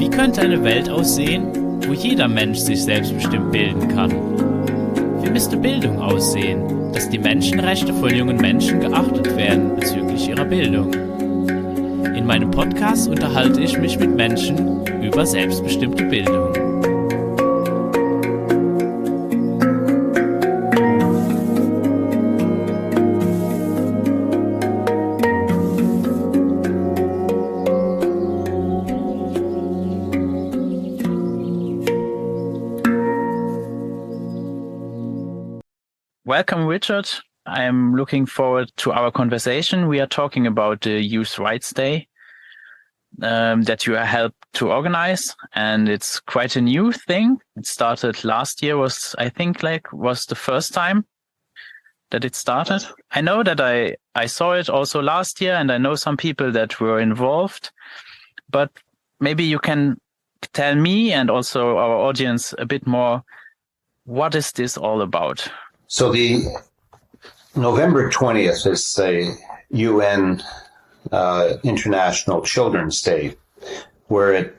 Wie könnte eine Welt aussehen, wo jeder Mensch sich selbstbestimmt bilden kann? Wie müsste Bildung aussehen, dass die Menschenrechte von jungen Menschen geachtet werden bezüglich ihrer Bildung? In meinem Podcast unterhalte ich mich mit Menschen über selbstbestimmte Bildung. Welcome, Richard. I'm looking forward to our conversation. We are talking about the Youth Rights Day that you helped to organize, and it's quite a new thing. It started last year, was the first time that it started. I know that I saw it also last year, and I know some people that were involved, but maybe you can tell me and also our audience a bit more, what is this all about? So the November 20th is the UN International Children's Day, where it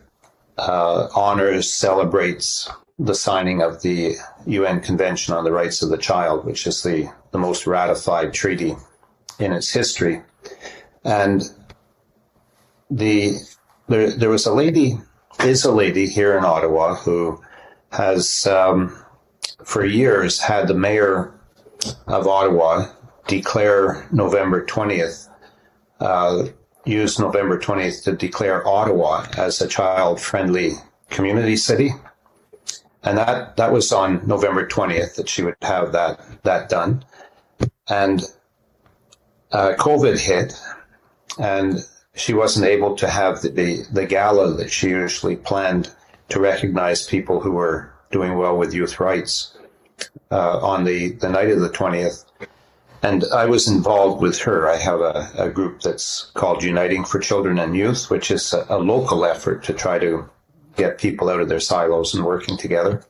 honors, celebrates the signing of the UN Convention on the Rights of the Child, which is the most ratified treaty in its history. And there was a lady here in Ottawa who has for years had the mayor of Ottawa declare November 20th, use November 20th to declare Ottawa as a child-friendly community city. And that was on November 20th that she would have that done. And COVID hit, and she wasn't able to have the gala that she usually planned to recognize people who were doing well with youth rights on the night of the 20th. And I was involved with her. I have a group that's called Uniting for Children and Youth, which is a local effort to try to get people out of their silos and working together.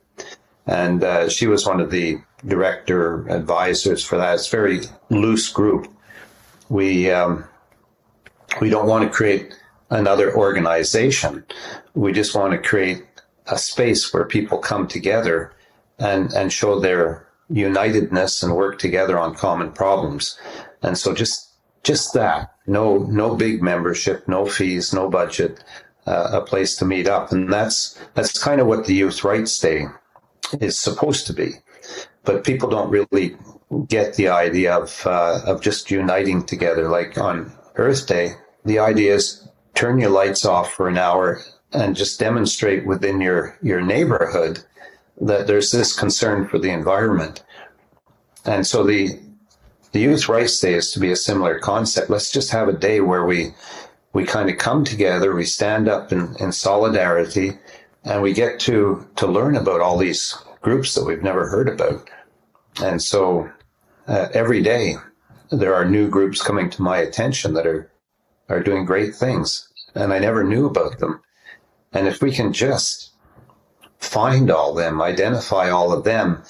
And she was one of the director advisors for that. It's a very loose group. We don't want to create another organization. We just want to create a space where people come together and show their unitedness and work together on common problems. And so just that, no big membership, no fees, no budget, a place to meet up. And that's kind of what the Youth Rights Day is supposed to be. But people don't really get the idea of just uniting together. Like on Earth Day, the idea is turn your lights off for an hour and just demonstrate within your neighborhood that there's this concern for the environment. And so the Youth Rights Day is to be a similar concept. Let's just have a day where we kind of come together, we stand up in solidarity, and we get to learn about all these groups that we've never heard about. And so every day there are new groups coming to my attention that are doing great things, and I never knew about them. And if we can just find all them, identify all of them,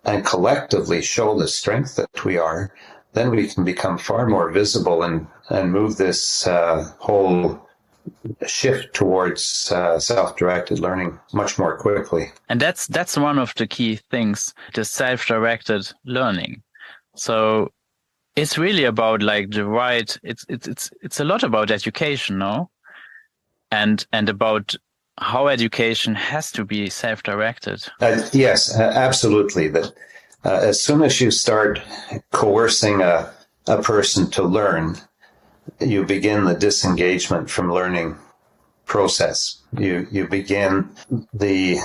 and collectively show the strength that we are, then we can become far more visible and move this whole shift towards self-directed learning much more quickly. And that's one of the key things, the self-directed learning. So it's really about like the right. It's a lot about education, no? And about how education has to be self-directed. Yes, absolutely. That as soon as you start coercing a person to learn, you begin the disengagement from learning process. You begin the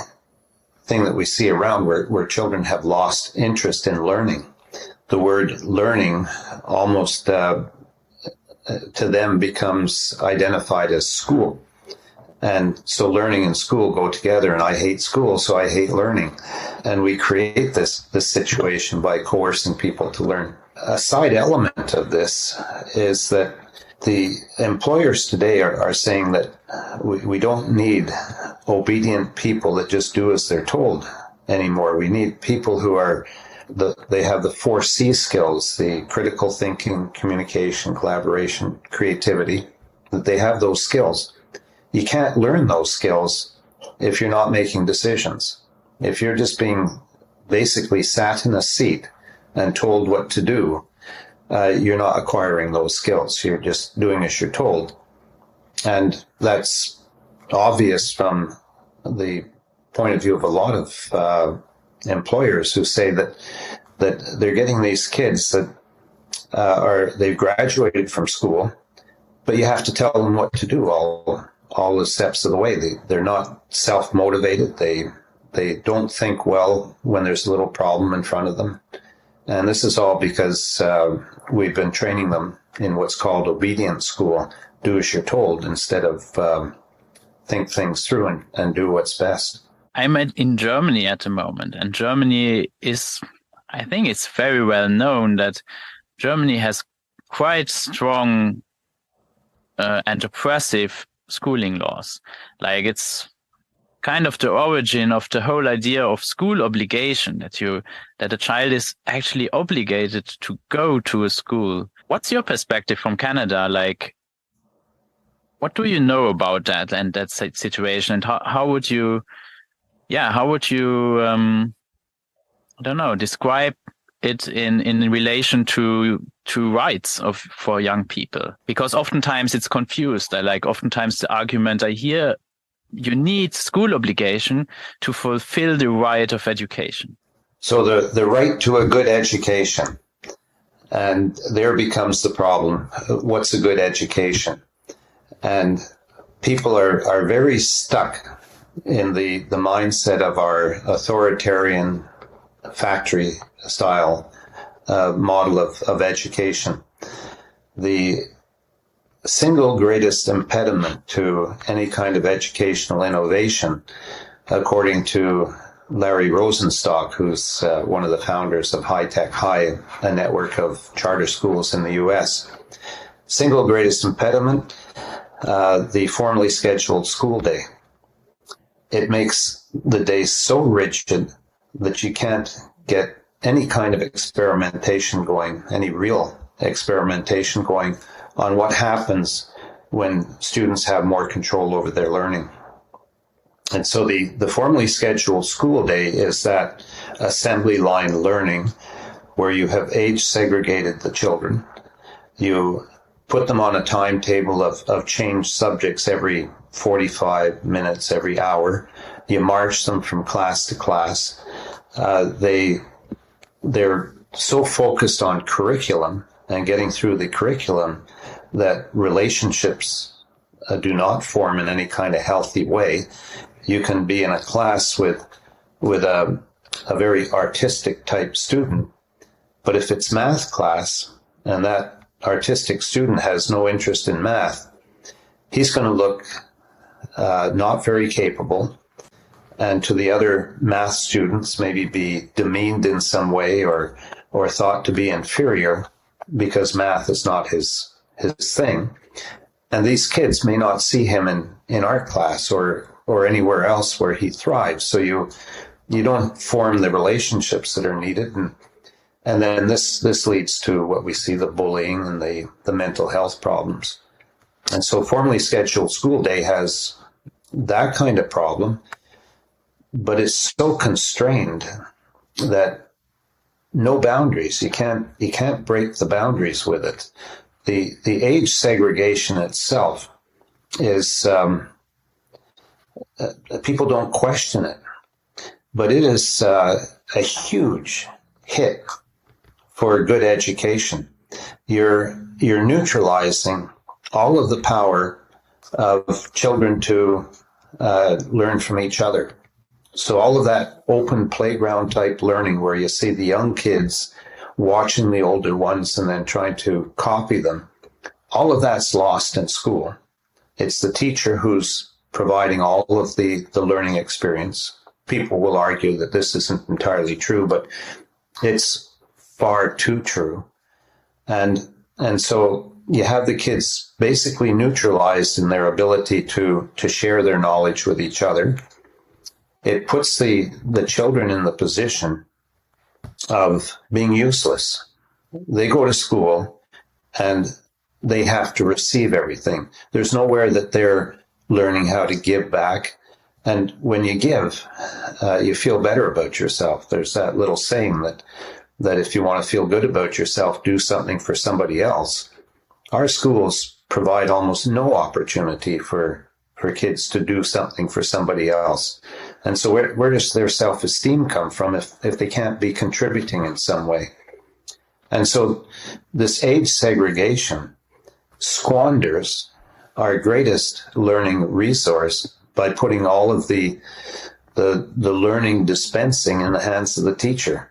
thing that we see around where children have lost interest in learning. The word learning almost to them becomes identified as school. And so learning and school go together, and I hate school, so I hate learning. And we create this situation by coercing people to learn. A side element of this is that the employers today are saying that we don't need obedient people that just do as they're told anymore. We need people who they have the 4 C skills, the critical thinking, communication, collaboration, creativity, that they have those skills. you can't learn those skills if you're not making decisions. If you're just being basically sat in a seat and told what to do, you're not acquiring those skills. You're just doing as you're told. And that's obvious from the point of view of a lot of employers who say that they're getting these kids that they've graduated from school, but you have to tell them what to do all the steps of the way. They're not self-motivated. They don't think well when there's a little problem in front of them. And this is all because we've been training them in what's called obedience school, do as you're told, instead of think things through and do what's best. I'm in Germany at the moment, and Germany is, I think it's very well known that Germany has quite strong and oppressive schooling laws. Like, it's kind of the origin of the whole idea of school obligation, that a child is actually obligated to go to a school. What's your perspective from Canada? Like, what do you know about that and that situation? And how would you I don't know, describe it in relation to rights for young people? Because oftentimes it's confused. Oftentimes the argument I hear, you need school obligation to fulfill the right of education. So the right to a good education, and there becomes the problem. What's a good education? And people are very stuck in the mindset of our authoritarian factory style model of education. The single greatest impediment to any kind of educational innovation, according to Larry Rosenstock, who's one of the founders of High Tech High, a network of charter schools in the U.S. Single greatest impediment, the formally scheduled school day. It makes the day so rigid that you can't get any kind of experimentation going, any real experimentation going on what happens when students have more control over their learning. And so the formally scheduled school day is that assembly line learning where you have age segregated the children. You put them on a timetable of changed subjects every 45 minutes, every hour. You march them from class to class. They're so focused on curriculum and getting through the curriculum that relationships do not form in any kind of healthy way. You can be in a class with a very artistic type student, but if it's math class and that artistic student has no interest in math, he's going to look not very capable, and to the other math students maybe be demeaned in some way or thought to be inferior because math is not his thing. And these kids may not see him in art class or anywhere else where he thrives. So you don't form the relationships that are needed. And then this leads to what we see, the bullying and the mental health problems. And so formally scheduled school day has that kind of problem, but it's so constrained that no boundaries. You can't break the boundaries with it. The age segregation itself is people don't question it, but it is a huge hit for good education. You're neutralizing all of the power of children to learn from each other. So all of that open playground type learning where you see the young kids watching the older ones and then trying to copy them, all of that's lost in school. It's the teacher who's providing all of the learning experience. People will argue that this isn't entirely true, but it's far too true. And so you have the kids basically neutralized in their ability to share their knowledge with each other. It puts the children in the position of being useless. They go to school and they have to receive everything. There's nowhere that they're learning how to give back. And when you give, you feel better about yourself. There's that little saying that if you want to feel good about yourself, do something for somebody else. Our schools provide almost no opportunity for kids to do something for somebody else. And so where does their self-esteem come from if they can't be contributing in some way? And so this age segregation squanders our greatest learning resource by putting all of the learning dispensing in the hands of the teacher.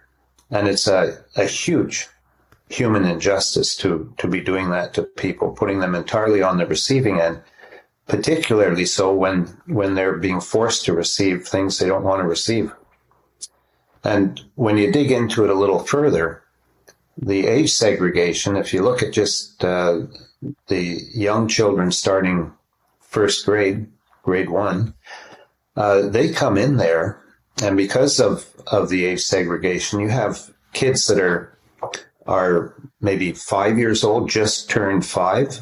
And it's a huge human injustice to be doing that to people, putting them entirely on the receiving end, particularly so when they're being forced to receive things they don't want to receive. And when you dig into it a little further, the age segregation, if you look at just the young children starting first grade, grade 1, they come in there, and because of the age segregation, you have kids that are maybe 5 years old, just turned 5,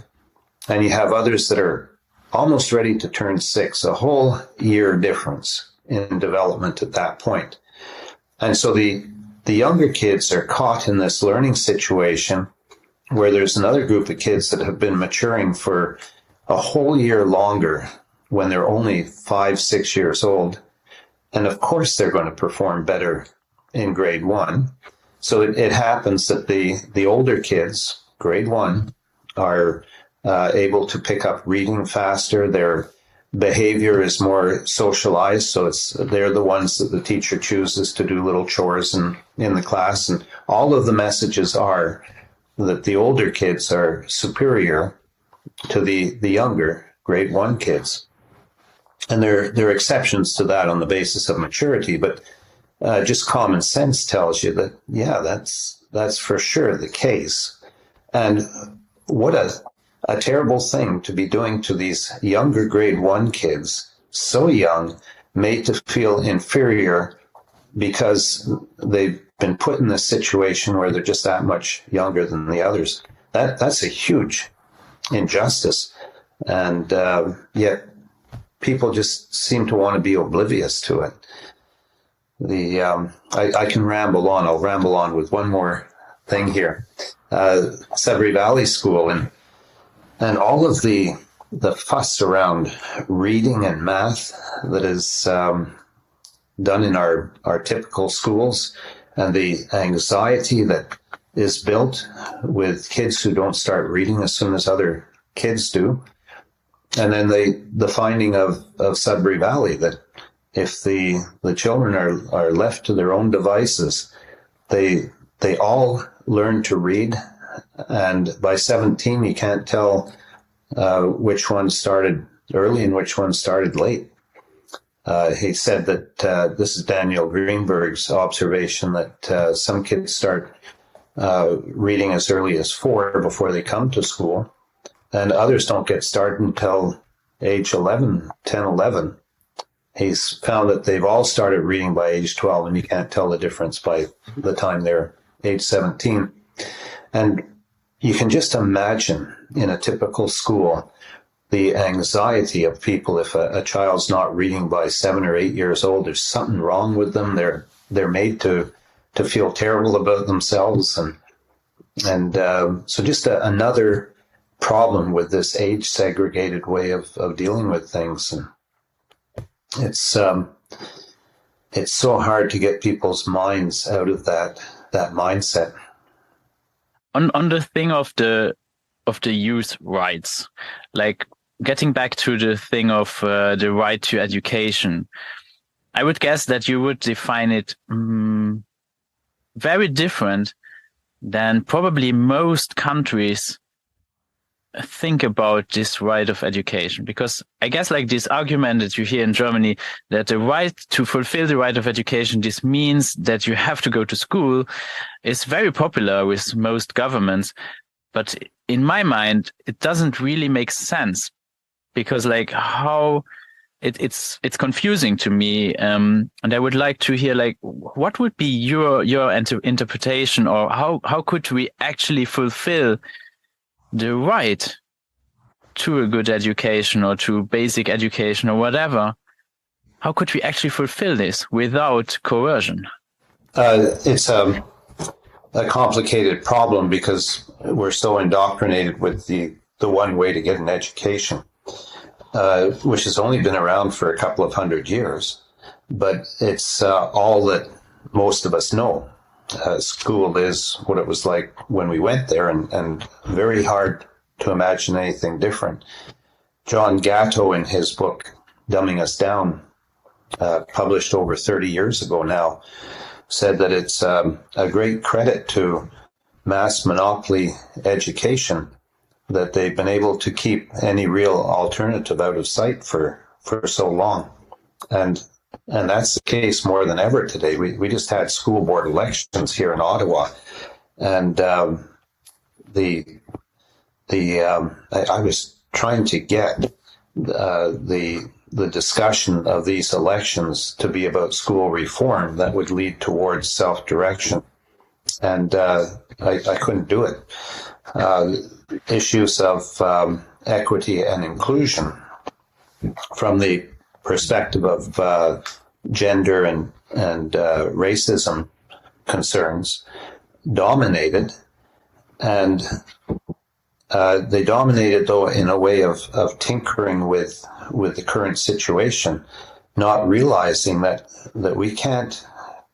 and you have others that are almost ready to turn 6, a whole year difference in development at that point. And so the younger kids are caught in this learning situation where there's another group of kids that have been maturing for a whole year longer when they're only 5, 6 years old. And of course, they're going to perform better in grade 1. So it happens that the older kids, grade 1, are able to pick up reading faster. Their behavior is more socialized, so they're the ones that the teacher chooses to do little chores in the class. And all of the messages are that the older kids are superior to the younger grade 1 kids. And there are exceptions to that on the basis of maturity, but just common sense tells you that, yeah, that's for sure the case. And what a terrible thing to be doing to these younger grade 1 kids, so young, made to feel inferior because they've been put in this situation where they're just that much younger than the others. That's a huge injustice. And yet people just seem to want to be oblivious to it. I can ramble on. I'll ramble on with one more thing here. Sudbury Valley School and all of the fuss around reading and math that is done in our typical schools, and the anxiety that is built with kids who don't start reading as soon as other kids do. And then the finding of Sudbury Valley that if the children are left to their own devices, they all learn to read, and by 17 you can't tell which one started early and which one started late. He said that this is Daniel Greenberg's observation that some kids start reading as early as 4 before they come to school, and others don't get started until age 11, 10, 11. He's found that they've all started reading by age 12, and you can't tell the difference by the time they're age 17. And you can just imagine in a typical school the anxiety of people if a child's not reading by 7 or 8 years old. There's something wrong with them. They're made to feel terrible about themselves, and so just another problem with this age segregated way of dealing with things. And it's so hard to get people's minds out of that mindset. On the thing of the youth rights, like getting back to the thing of the right to education, I would guess that you would define it very different than probably most countries think about this right of education. Because I guess like this argument that you hear in Germany, that the right to fulfill the right of education, this means that you have to go to school, is very popular with most governments. But in my mind, it doesn't really make sense, because like how it's confusing to me. And I would like to hear like, what would be your interpretation, or how could we actually fulfill the right to a good education or to basic education or whatever, how could we actually fulfill this without coercion? It's a complicated problem because we're so indoctrinated with the one way to get an education, which has only been around for a couple of 100 years, but it's all that most of us know. School is what it was like when we went there, and very hard to imagine anything different. John Gatto, in his book, Dumbing Us Down, published over 30 years ago now, said that it's a great credit to mass monopoly education that they've been able to keep any real alternative out of sight for so long. And that's the case more than ever today. We just had school board elections here in Ottawa, and I was trying to get the discussion of these elections to be about school reform that would lead towards self-direction, and I couldn't do it. Issues of equity and inclusion from the perspective of gender and racism concerns dominated, and they dominated, though, in a way of tinkering with the current situation, not realizing that we can't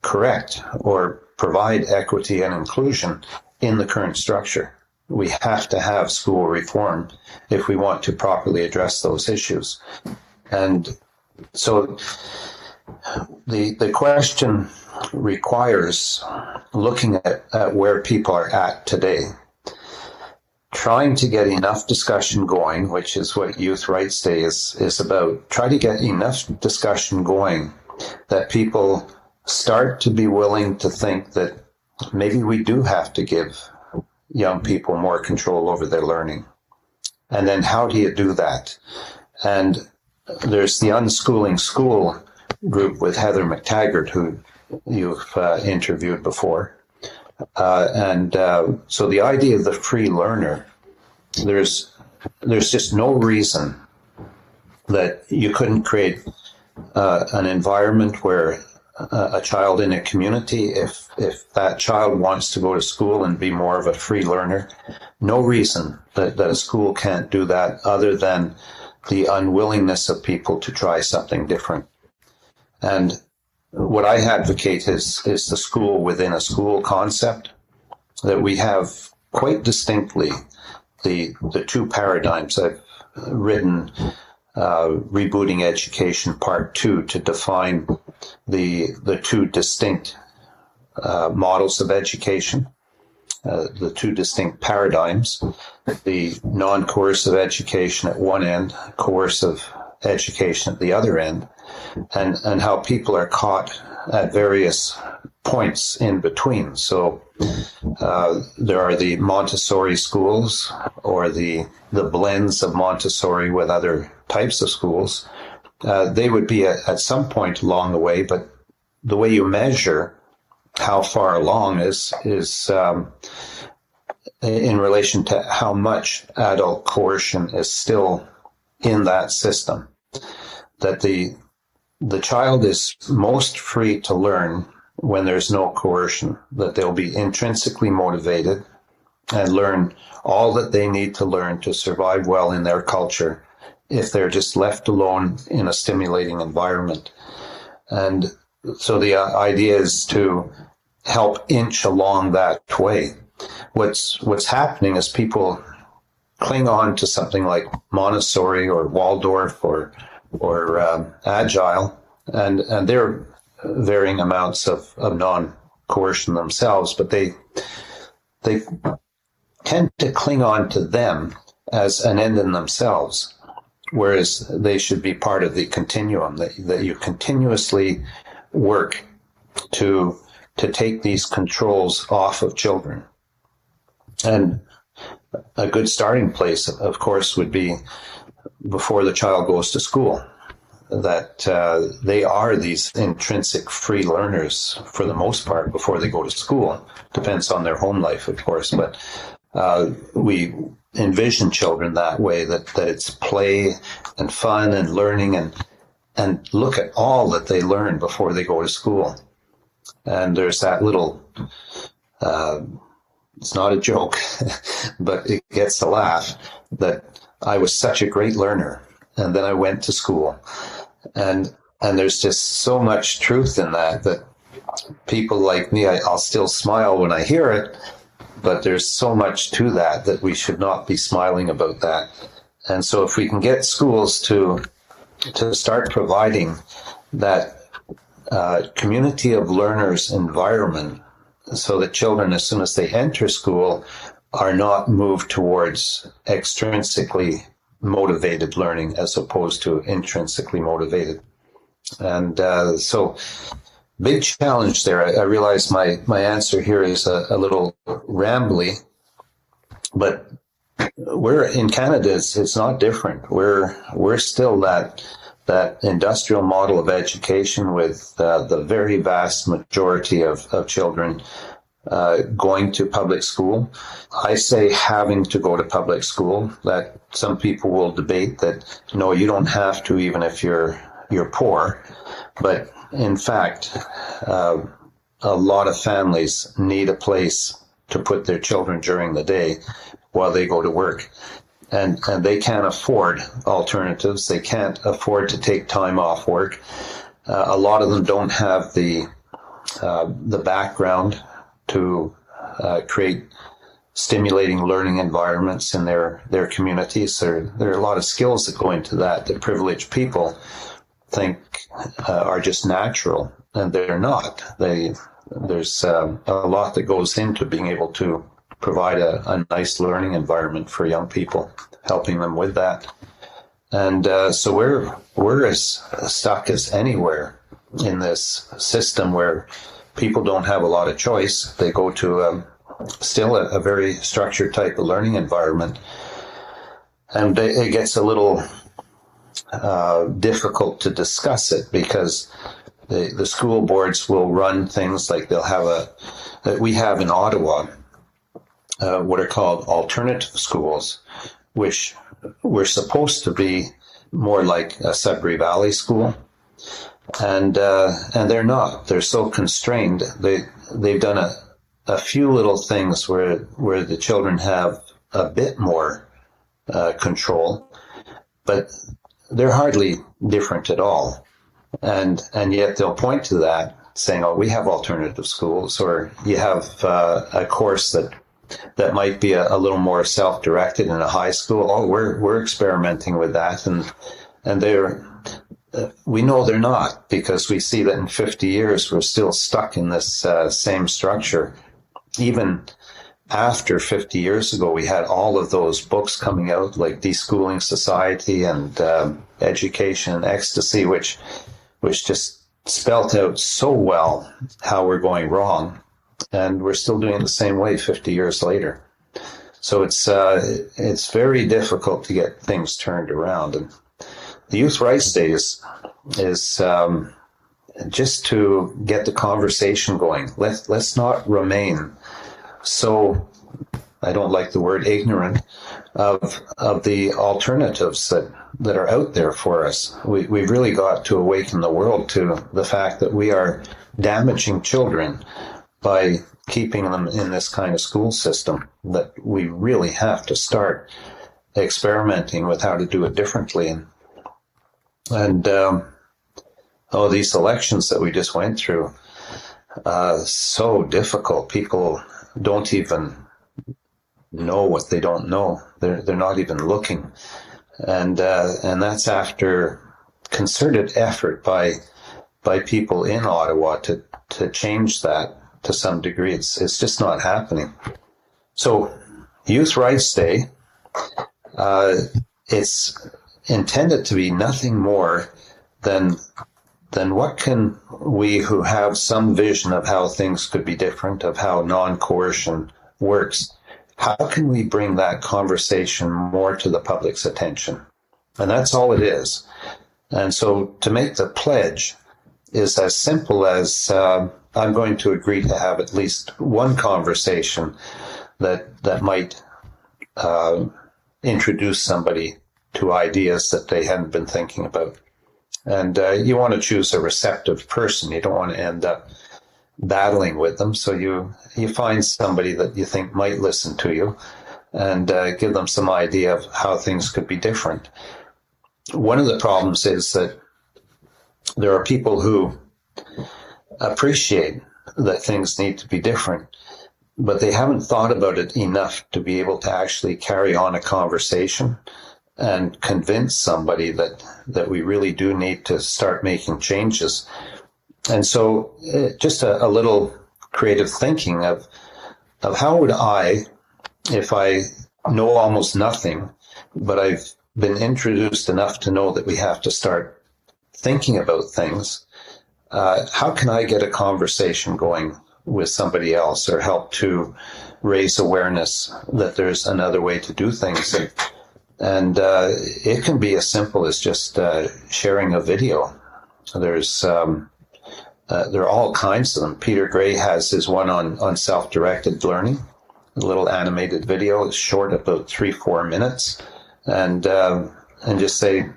correct or provide equity and inclusion in the current structure. We have to have school reform if we want to properly address those issues. And so the question requires looking at where people are at today, trying to get enough discussion going, which is what Youth Rights Day is about. Try to get enough discussion going that people start to be willing to think that maybe we do have to give young people more control over their learning. And then how do you do that? And there's the Unschooling School group with Heather McTaggart, who you've interviewed before. So the idea of the free learner, there's just no reason that you couldn't create an environment where a child in a community, if that child wants to go to school and be more of a free learner, no reason that a school can't do that other than the unwillingness of people to try something different. And what I advocate is the school within a school concept, that we have quite distinctly the two paradigms. I've written Rebooting Education Part 2 to define the two distinct models of education, the two distinct paradigms, the non-coercive education at one end, coercive education at the other end, and how people are caught at various points in between. So there are the Montessori schools, or the blends of Montessori with other types of schools. They would be at some point along the way, but the way you measure how far along is in relation to how much adult coercion is still in that system. That the child is most free to learn when there's no coercion, that they'll be intrinsically motivated and learn all that they need to learn to survive well in their culture if they're just left alone in a stimulating environment. And so the idea is to help inch along that way. What's happening is people cling on to something like Montessori or Waldorf or Agile, and they're varying amounts of non-coercion themselves, but they tend to cling on to them as an end in themselves, whereas they should be part of the continuum, that you continuously work to take these controls off of children. And a good starting place, of course, would be before the child goes to school, that they are these intrinsic free learners for the most part before they go to school. Depends on their home life, of course, but we envision children that way, that it's play and fun and learning, and look at all that they learn before they go to school. And there's that little, it's not a joke, but it gets a laugh, that I was such a great learner, and then I went to school. And there's just so much truth in that people like me, I'll still smile when I hear it, but there's so much to that we should not be smiling about that. And so if we can get schools to start providing that community of learners environment, so that children, as soon as they enter school, are not moved towards extrinsically motivated learning as opposed to intrinsically motivated. And so big challenge there. I realize my answer here is a little rambly, but we're in Canada, it's not different. We're still that industrial model of education with the very vast majority of children going to public school. I say having to go to public school. That some people will debate that, no, you don't have to, even if you're poor. But in fact, a lot of families need a place to put their children during the day while they go to work. And they can't afford alternatives. They can't afford to take time off work. A lot of them don't have the background to create stimulating learning environments in their communities. There are a lot of skills that go into that privileged people think are just natural, and they're not. There's a lot that goes into being able to provide a nice learning environment for young people, helping them with that. And so we're as stuck as anywhere in this system where people don't have a lot of choice. They go to still a very structured type of learning environment. And it gets a little difficult to discuss it, because the school boards will run things like they'll have we have in Ottawa what are called alternative schools, which were supposed to be more like a Sudbury Valley school. And they're not. They're so constrained. They've done a few little things where the children have a bit more control, but they're hardly different at all. And yet they'll point to that, saying, "Oh, we have alternative schools," or you have a course that might be a little more self-directed in a high school. Oh, we're experimenting with that, and they're. We know they're not, because we see that in 50 years we're still stuck in this same structure. Even after 50 years ago, we had all of those books coming out, like Deschooling Society and Education and Ecstasy, which just spelt out so well how we're going wrong, and we're still doing it the same way 50 years later. So it's very difficult to get things turned around. And the Youth Rights Day is just to get the conversation going. Let's not remain so, I don't like the word ignorant, of the alternatives that are out there for us. We've really got to awaken the world to the fact that we are damaging children by keeping them in this kind of school system, that we really have to start experimenting with how to do it differently. And these elections that we just went through, so difficult. People don't even know what they don't know. They're not even looking, and that's after concerted effort by people in Ottawa to change that to some degree. It's just not happening. So, Youth Rights Day, it's intended to be nothing more than what can we who have some vision of how things could be different, of how non-coercion works, how can we bring that conversation more to the public's attention? And that's all it is. And so to make the pledge is as simple as I'm going to agree to have at least one conversation that might introduce somebody to ideas that they hadn't been thinking about. And you want to choose a receptive person. You don't want to end up battling with them. So you find somebody that you think might listen to you and give them some idea of how things could be different. One of the problems is that there are people who appreciate that things need to be different, but they haven't thought about it enough to be able to actually carry on a conversation and convince somebody that we really do need to start making changes. And so just a little creative thinking of how would I, if I know almost nothing, but I've been introduced enough to know that we have to start thinking about things, how can I get a conversation going with somebody else or help to raise awareness that there's another way to do things? And it can be as simple as just sharing a video. There are all kinds of them. Peter Gray has his one on self-directed learning, a little animated video. It's short, about 3-4 minutes, and just say,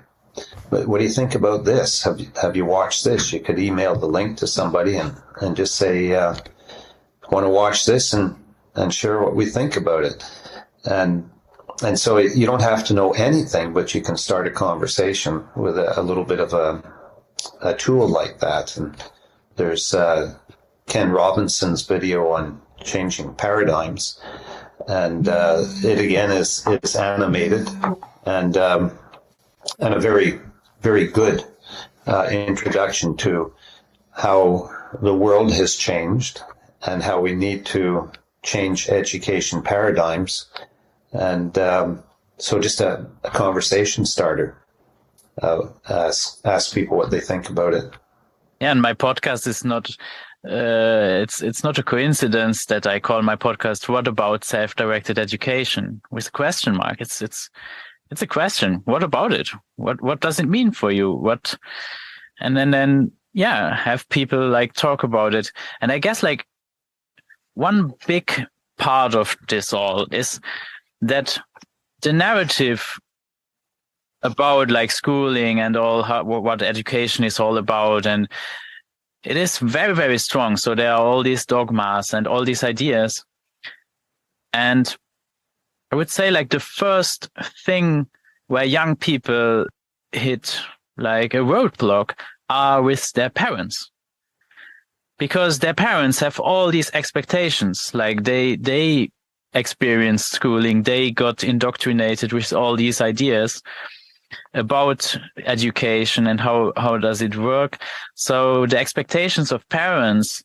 "What do you think about this? Have you watched this?" You could email the link to somebody and just say, "Want to watch this?" and share what we think about it. And so you don't have to know anything, but you can start a conversation with a little bit of a tool like that. And there's Ken Robinson's video on changing paradigms, and it again is animated and a very, very good introduction to how the world has changed and how we need to change education paradigms. And so just a conversation starter. Ask people what they think about it. Yeah, and my podcast is not. It's not a coincidence that I call my podcast "What About Self-Directed Education?" with a question mark. It's a question. What about it? What does it mean for you? What? And then have people like talk about it. And I guess like one big part of this all is that the narrative about like schooling and all what education is all about, and it is very, very strong. So there are all these dogmas and all these ideas. And I would say like the first thing where young people hit like a roadblock are with their parents. Because their parents have all these expectations, like they experienced schooling, they got indoctrinated with all these ideas about education and how does it work. So the expectations of parents,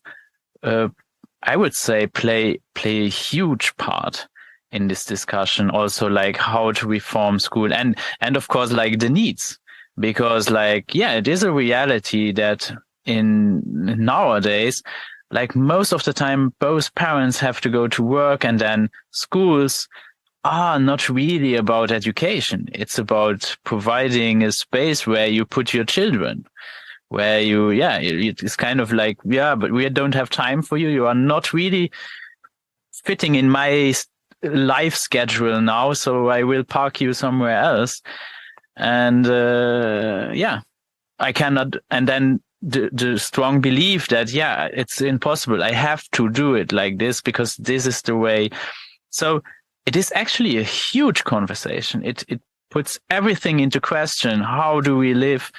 I would say, play a huge part in this discussion. Also, like how to reform school and of course, like the needs, because like, it is a reality that in nowadays, like most of the time, both parents have to go to work, and then schools are not really about education. It's about providing a space where you put your children, where it's kind of like, but we don't have time for you. You are not really fitting in my life schedule now, so I will park you somewhere else. And I cannot. And then the strong belief that, it's impossible. I have to do it like this because this is the way. So it is actually a huge conversation. It puts everything into question. How do we live?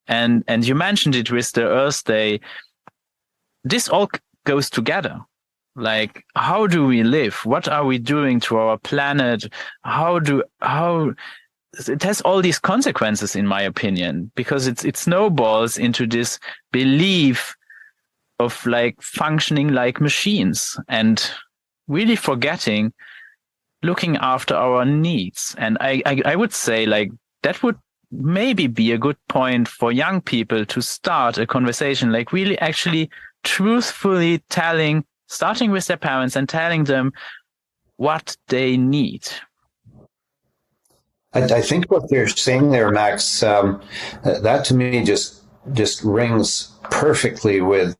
And you mentioned it with the Earth Day. This all goes together. Like, how do we live? What are we doing to our planet? It has all these consequences, in my opinion, because it snowballs into this belief of like functioning like machines and really forgetting looking after our needs. And I would say like that would maybe be a good point for young people to start a conversation, like really actually truthfully starting with their parents and telling them what they need. I think what they're saying there, Max, that to me just rings perfectly with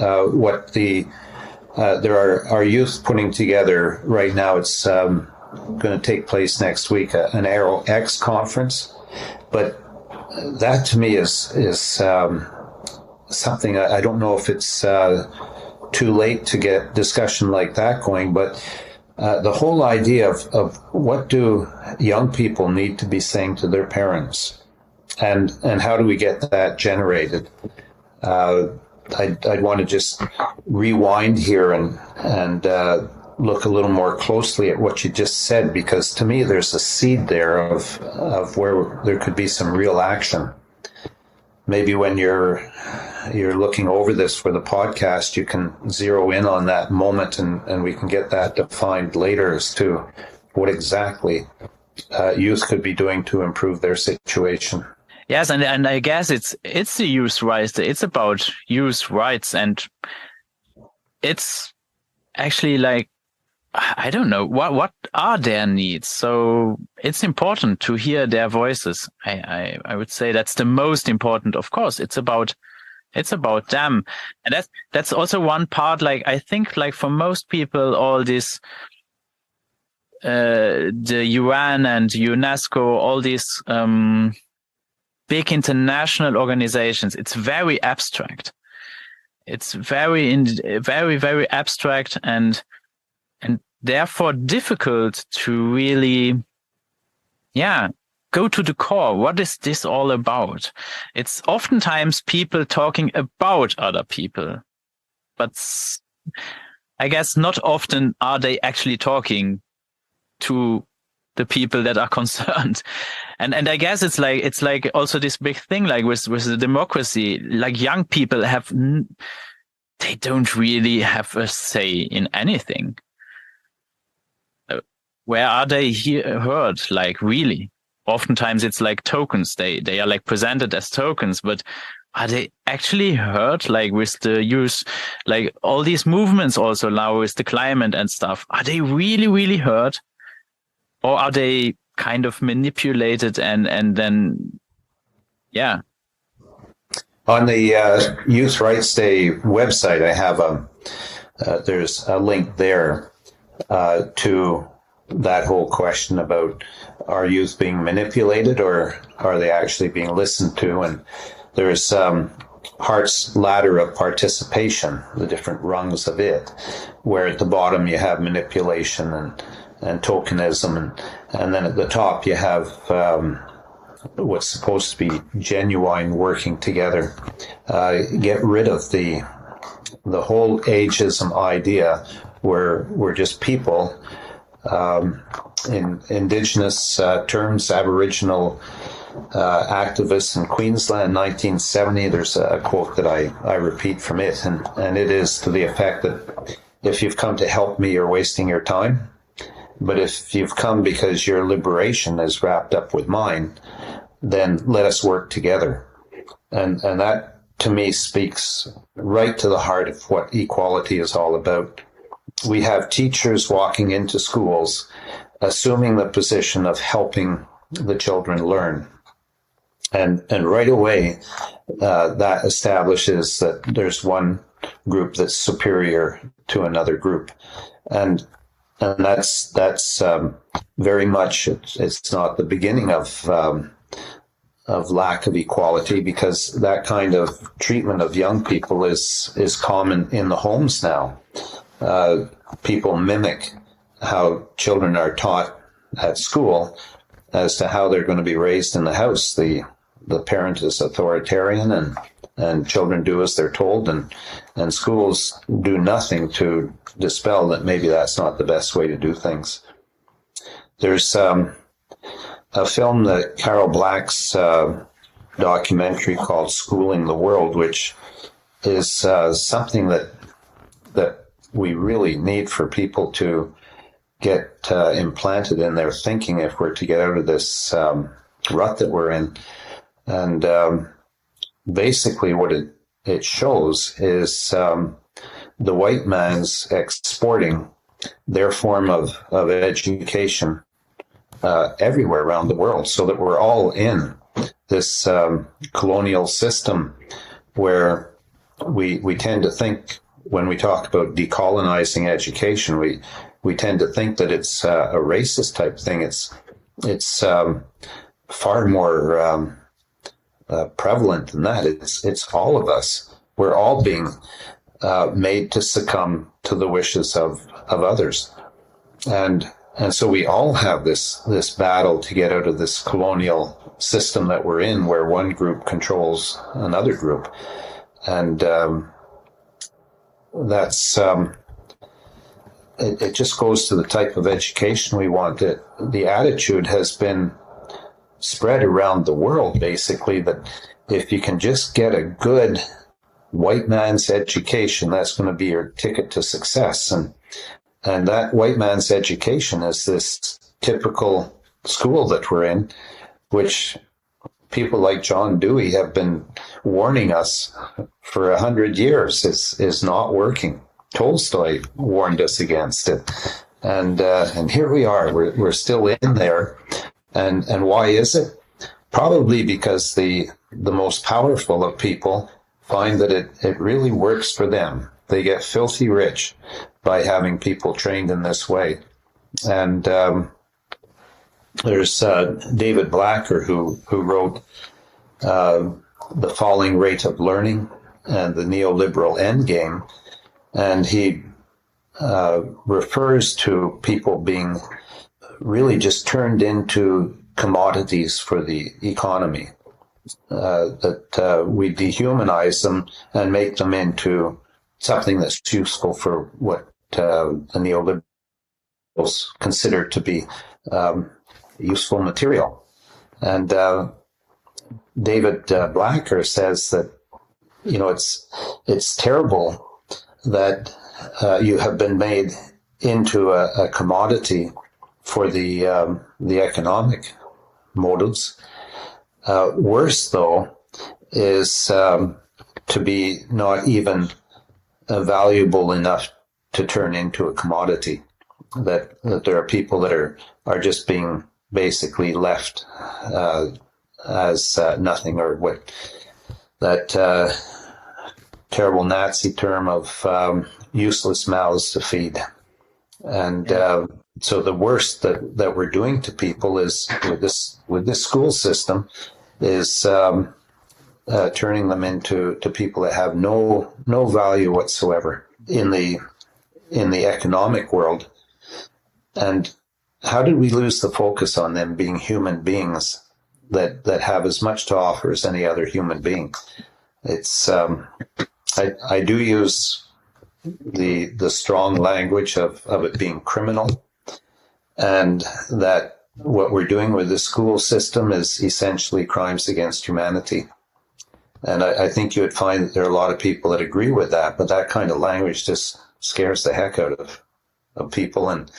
what there are youth putting together right now. It's going to take place next week, an Aero X conference. But that to me is something I don't know if it's too late to get discussion like that going, but the whole idea of what do young people need to be saying to their parents, and how do we get that generated? I'd want to just rewind here and look a little more closely at what you just said, because to me there's a seed there of where there could be some real action. Maybe when you're looking over this for the podcast, you can zero in on that moment and we can get that defined later as to what exactly youth could be doing to improve their situation. Yes, and I guess it's the youth rights. It's about youth rights, and it's actually like, I don't know, what are their needs? So it's important to hear their voices. I would say that's the most important. Of course, it's about them. And that's also one part, like, I think, like, for most people, all this, the UN and UNESCO, all these, big international organizations, it's very abstract. It's very abstract and therefore difficult to really, go to the core. What is this all about? It's oftentimes people talking about other people, but I guess not often are they actually talking to the people that are concerned. And I guess it's like also this big thing, like with the democracy, like young people they don't really have a say in anything. Where are they heard? Like, really? Oftentimes it's like tokens. They are like presented as tokens, but are they actually heard? Like with the youth, like all these movements also now with the climate and stuff, are they really, really heard? Or are they kind of manipulated and then, On the Youth Rights Day website, I have there's a link there to that whole question about, are youth being manipulated or are they actually being listened to? And there's Hart's ladder of participation, the different rungs of it, where at the bottom you have manipulation and tokenism, and then at the top you have what's supposed to be genuine working together. Get rid of the whole ageism idea where we're just people. In Indigenous terms, Aboriginal activists in Queensland, 1970, there's a quote that I repeat from it, and it is to the effect that if you've come to help me, you're wasting your time. But if you've come because your liberation is wrapped up with mine, then let us work together. And that, to me, speaks right to the heart of what equality is all about. We have teachers walking into schools assuming the position of helping the children learn. And right away, that establishes that there's one group that's superior to another group. And that's very much, it's not the beginning of lack of equality, because that kind of treatment of young people is common in the homes now. People mimic how children are taught at school as to how they're going to be raised in the house. The parent is authoritarian and children do as they're told, and schools do nothing to dispel that maybe that's not the best way to do things. There's a film that Carol Black's documentary called Schooling the World, which is something that we really need for people to get implanted in their thinking if we're to get out of this rut that we're in. And basically what it shows is the white man's exporting their form of education everywhere around the world, so that we're all in this colonial system where we tend to think, when we talk about decolonizing education, we we tend to think that it's a racist type thing. It's far more prevalent than that. It's all of us. We're all being made to succumb to the wishes of others, and so we all have this battle to get out of this colonial system that we're in, where one group controls another group, and that's it. Just goes to the type of education we want. The attitude has been spread around the world, basically, that if you can just get a good white man's education, that's going to be your ticket to success. And that white man's education is this typical school that we're in, which people like John Dewey have been warning us for 100 years is not working. Tolstoy warned us against it. And here we are. We're still in there. And why is it? Probably because the most powerful of people find that it really works for them. They get filthy rich by having people trained in this way. And there's David Blacker who wrote The Falling Rate of Learning and the Neoliberal Endgame. And he refers to people being really just turned into commodities for the economy. That we dehumanize them and make them into something that's useful for what the neoliberals consider to be useful material. And David Blacker says that, it's terrible that you have been made into a commodity for the economic motives. Worse, though, is to be not even valuable enough to turn into a commodity. That there are people that are just being basically left as nothing, or what that terrible Nazi term of useless mouths to feed. And so the worst that we're doing to people is with this school system is turning them into people that have no value whatsoever in the economic world. And how did we lose the focus on them being human beings that have as much to offer as any other human being? It's I do use the strong language of it being criminal, and that what we're doing with the school system is essentially crimes against humanity. And I think you would find that there are a lot of people that agree with that, but that kind of language just scares the heck out of people, and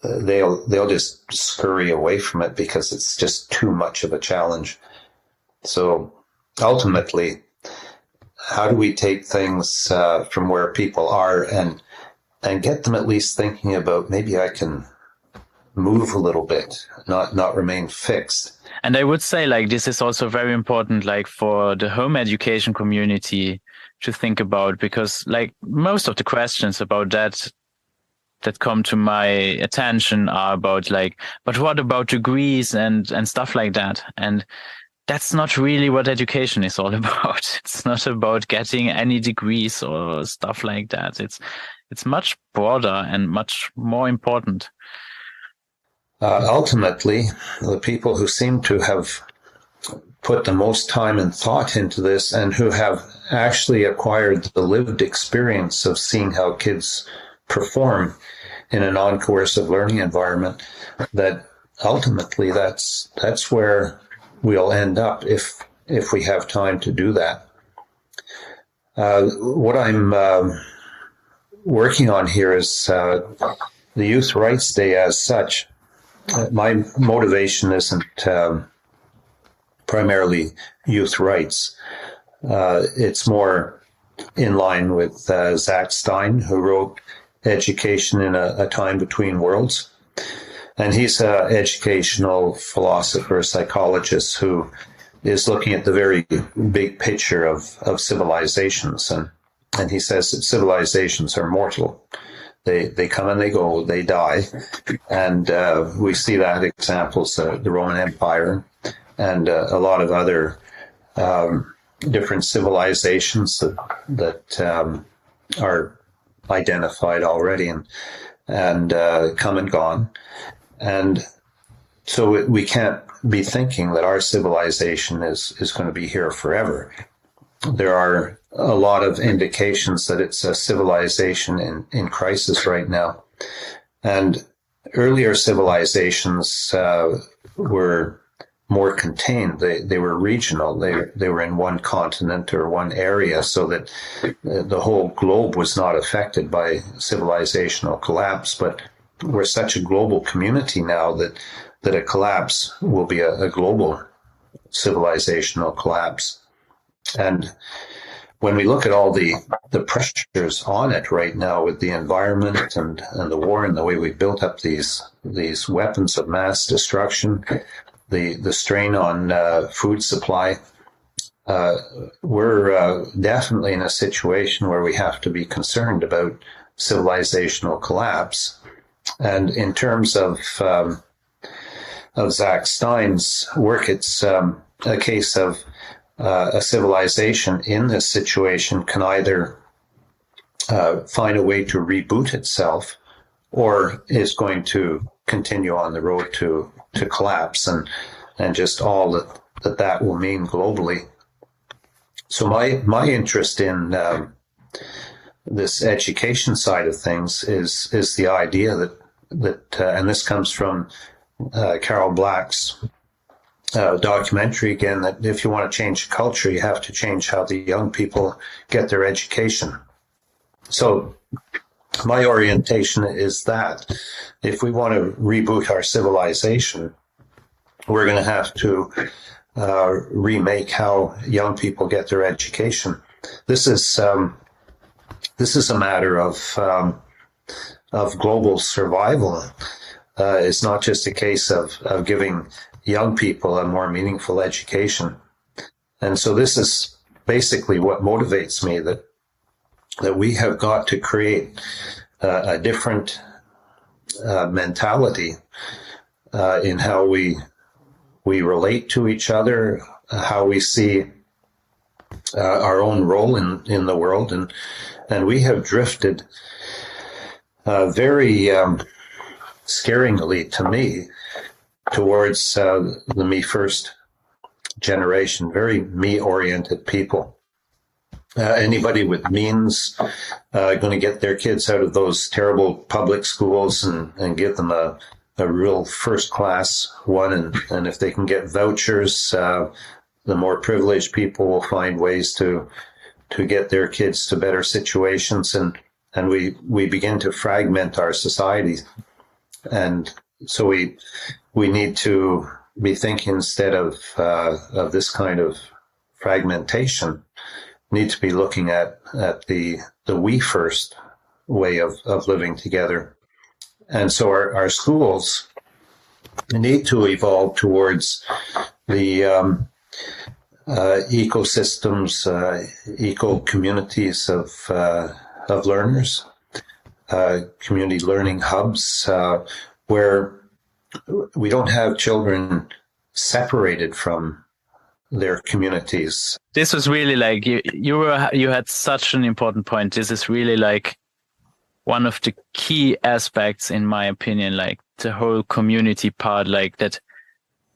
they'll just scurry away from it because it's just too much of a challenge. So ultimately, how do we take things from where people are and get them at least thinking about, maybe I can move a little bit, not remain fixed. And I would say, like, this is also very important, like, for the home education community to think about, because, like, most of the questions about that come to my attention are about, like, but what about degrees and stuff like that? And that's not really what education is all about. It's not about getting any degrees or stuff like that. It's much broader and much more important. Ultimately, the people who seem to have put the most time and thought into this, and who have actually acquired the lived experience of seeing how kids perform in a non-coercive learning environment, that ultimately that's where we'll end up if we have time to do that. What I'm working on here is the Youth Rights Day as such. My motivation isn't primarily youth rights. It's more in line with Zach Stein, who wrote Education in a Time Between Worlds. And he's an educational philosopher, psychologist, who is looking at the very big picture of civilizations. And he says that civilizations are mortal. They come and they go, they die. And we see that examples, the Roman Empire and a lot of other different civilizations that are identified already and come and gone. And so we can't be thinking that our civilization is going to be here forever. There are a lot of indications that it's a civilization in crisis right now. And earlier civilizations were more contained. They were regional. They were in one continent or one area, so that the whole globe was not affected by civilizational collapse. But we're such a global community now that a collapse will be a global civilizational collapse. And when we look at all the pressures on it right now with the environment and the war and the way we built up these weapons of mass destruction, the strain on food supply, we're definitely in a situation where we have to be concerned about civilizational collapse. And in terms of Zach Stein's work, it's a case of a civilization in this situation can either find a way to reboot itself or is going to continue on the road to collapse and just all that will mean globally. So my interest in this education side of things is the idea that and this comes from Carol Black's documentary again, that if you want to change culture, you have to change how the young people get their education. So my orientation is that if we want to reboot our civilization, we're going to have to remake how young people get their education. This is a matter of global survival. It's not just a case of giving young people a more meaningful education. And so this is basically what motivates me, that we have got to create a different mentality in how we relate to each other, how we see our own role in the world. And we have drifted very scaringly to me towards the me first generation, very me-oriented people. Anybody with means going to get their kids out of those terrible public schools and give them a real first-class one. And if they can get vouchers, the more privileged people will find ways to get their kids to better situations. And we begin to fragment our society. And so we need to be thinking, instead of this kind of fragmentation, need to be looking at the we first way of living together. And so our schools need to evolve towards the ecosystems, eco-communities of learners, community learning hubs, where we don't have children separated from their communities. This was really like you had such an important point. This is really like one of the key aspects, in my opinion, like the whole community part, like that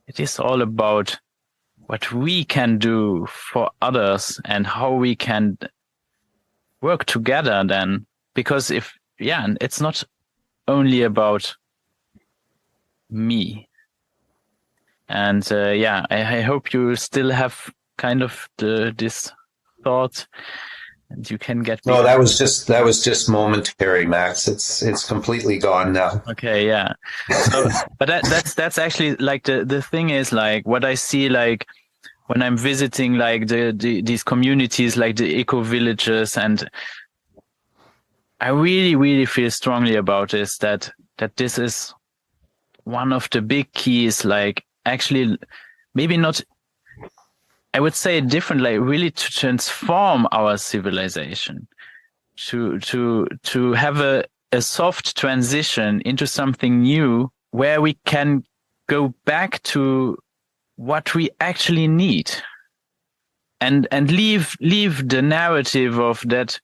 it is all about what we can do for others and how we can work together then. Because it's not only about me. And I hope you still have kind of this thought, and you can get. No, that was just momentary, Max. It's completely gone now. Okay, yeah. So, but that's actually like the thing is, like, what I see, like when I'm visiting like these communities, like the eco villages, and I really, really feel strongly about this, that this is one of the big keys, like actually maybe not, I would say different, like really to transform our civilization, to have a a soft transition into something new where we can go back to what we actually need and leave the narrative of that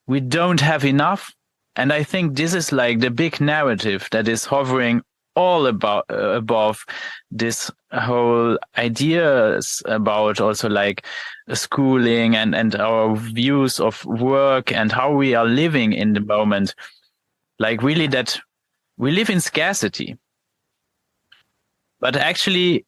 we don't have enough. And I think this is like the big narrative that is hovering all above this whole ideas about also like schooling and our views of work and how we are living in the moment. Like really that we live in scarcity. But actually,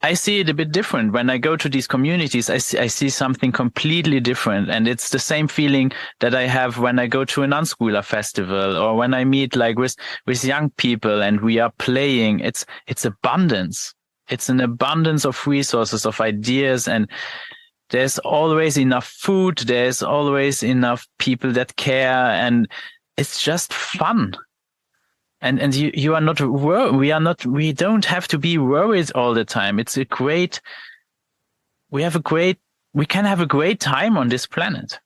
I see it a bit different. When I go to these communities, I see something completely different. And it's the same feeling that I have when I go to an unschooler festival or when I meet like with young people and we are playing. It's abundance. It's an abundance of resources, of ideas, and there's always enough food. There's always enough people that care, and it's just fun. And you are not we don't have to be worried all the time. We can have a great time on this planet.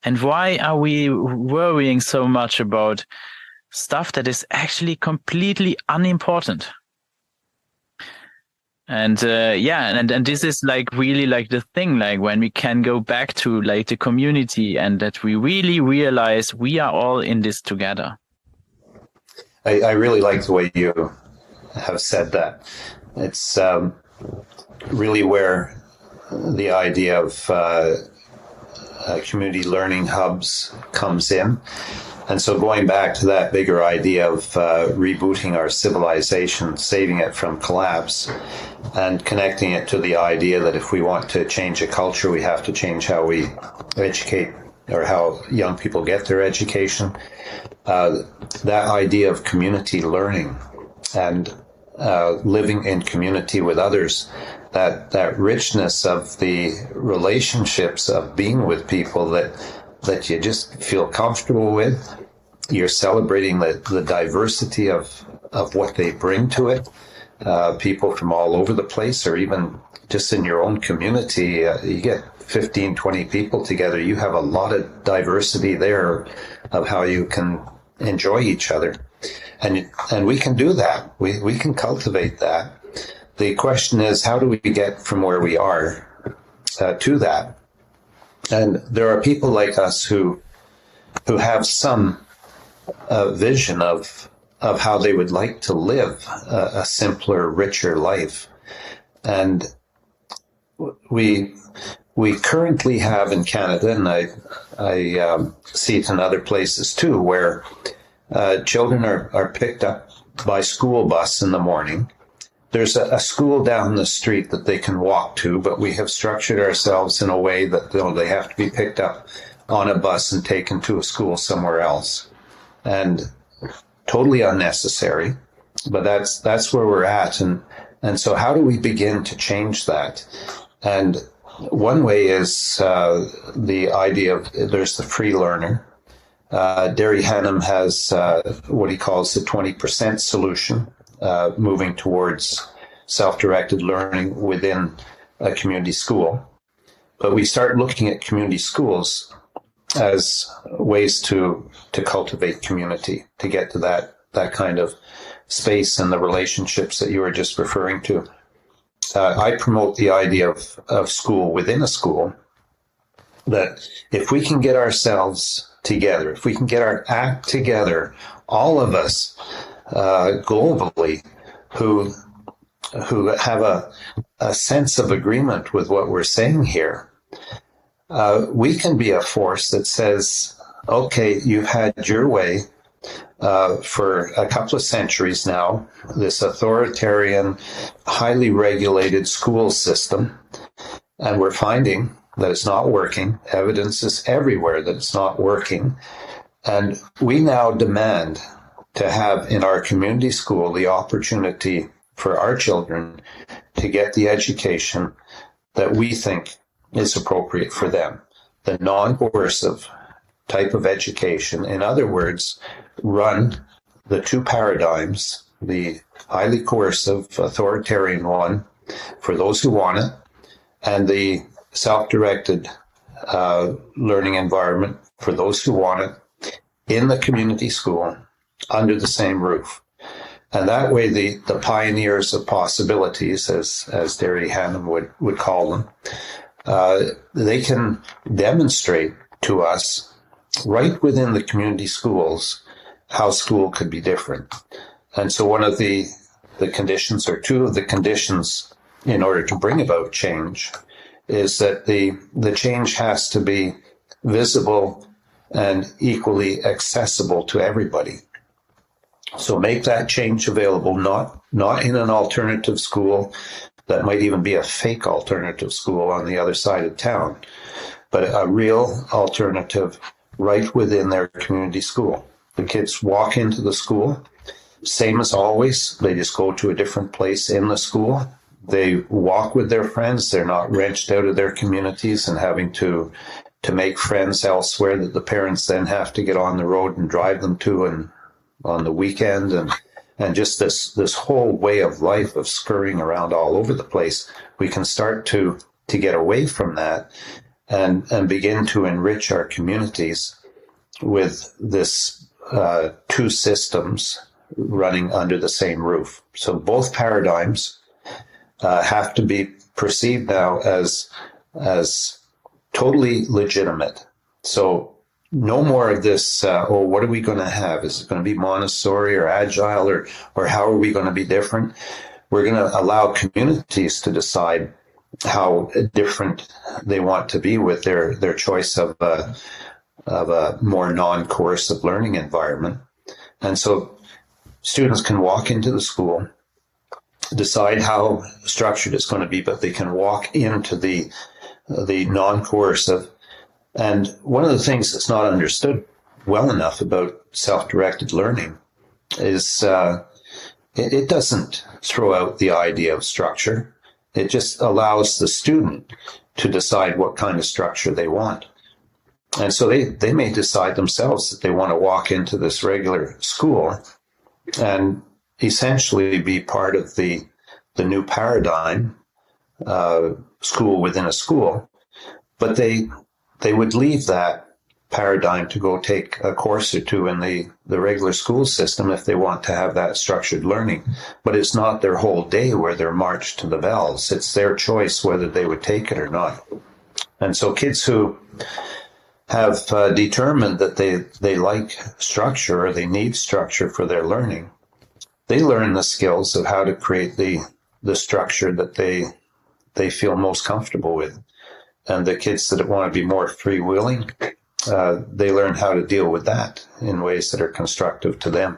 And why are we worrying so much about stuff that is actually completely unimportant? And and this is like really like the thing, like when we can go back to like the community and that we really realize we are all in this together. I really like the way you have said that. It's really where the idea of community learning hubs comes in. And so going back to that bigger idea of rebooting our civilization, saving it from collapse, and connecting it to the idea that if we want to change a culture, we have to change how we educate or how young people get their education. That idea of community learning and living in community with others, that richness of the relationships of being with people that you just feel comfortable with. You're celebrating the diversity of what they bring to it. People from all over the place, or even just in your own community, you get 15, 20 people together. You have a lot of diversity there of how you can enjoy each other. And we can do that. We can cultivate that. The question is, how do we get from where we are to that? And there are people like us who have some vision of how they would like to live a simpler, richer life. And we currently have in Canada, and I see it in other places too, where children are picked up by school bus in the morning. There's a school down the street that they can walk to, but we have structured ourselves in a way that they have to be picked up on a bus and taken to a school somewhere else. And totally unnecessary, but that's where we're at. And so how do we begin to change that? And one way is the idea of there's the free learner. Derry Hannum has what he calls the 20% solution, moving towards self-directed learning within a community school. But we start looking at community schools as ways to cultivate community, to get to that kind of space and the relationships that you were just referring to. I promote the idea of school within a school, that if we can get ourselves together, if we can get our act together, all of us globally who have a sense of agreement with what we're saying here, we can be a force that says, okay, you've had your way for a couple of centuries now, this authoritarian, highly regulated school system, and we're finding that it's not working. Evidence is everywhere that it's not working. And we now demand to have in our community school the opportunity for our children to get the education that we think is appropriate for them, the non-coercive type of education. In other words, run the two paradigms, the highly coercive authoritarian one for those who want it, and the self-directed learning environment for those who want it, in the community school under the same roof. And that way the pioneers of possibilities, as Derry Hannum would call them, they can demonstrate to us right within the community schools how school could be different. And so one of the conditions, or two of the conditions in order to bring about change, is that the change has to be visible and equally accessible to everybody. So make that change available, not in an alternative school that might even be a fake alternative school on the other side of town, but a real alternative right within their community school. The kids walk into the school, same as always. They just go to a different place in the school. They walk with their friends. They're not wrenched out of their communities and having to make friends elsewhere that the parents then have to get on the road and drive them to and on the weekend, and just this whole way of life of scurrying around all over the place. We can start to get away from that and begin to enrich our communities with this two systems running under the same roof. So both paradigms have to be perceived now as totally legitimate. So no more of this, what are we going to have? Is it going to be Montessori or Agile, or how are we going to be different? We're going to allow communities to decide how different they want to be with their choice of a more non-coercive learning environment. And so students can walk into the school, decide how structured it's going to be, but they can walk into the non-coercive. And one of the things that's not understood well enough about self-directed learning is it doesn't throw out the idea of structure. It just allows the student to decide what kind of structure they want. And so they may decide themselves that they want to walk into this regular school and essentially be part of the new paradigm, school within a school, but they would leave that paradigm to go take a course or two in the regular school system if they want to have that structured learning. But it's not their whole day where they're marched to the bells. It's their choice whether they would take it or not. And so kids who have determined that they like structure, or they need structure for their learning, they learn the skills of how to create the structure that they feel most comfortable with. And the kids that want to be more freewheeling, they learn how to deal with that in ways that are constructive to them.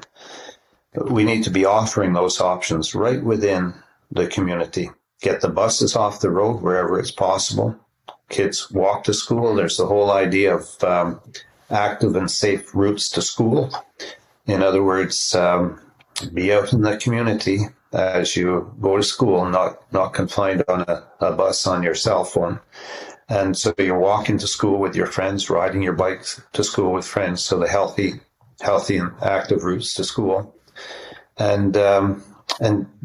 We need to be offering those options right within the community. Get the buses off the road wherever it's possible. Kids walk to school. There's the whole idea of active and safe routes to school. In other words, be out in the community as you go to school, not confined on a bus on your cell phone. And so you're walking to school with your friends, riding your bikes to school with friends. So the healthy and active routes to school, and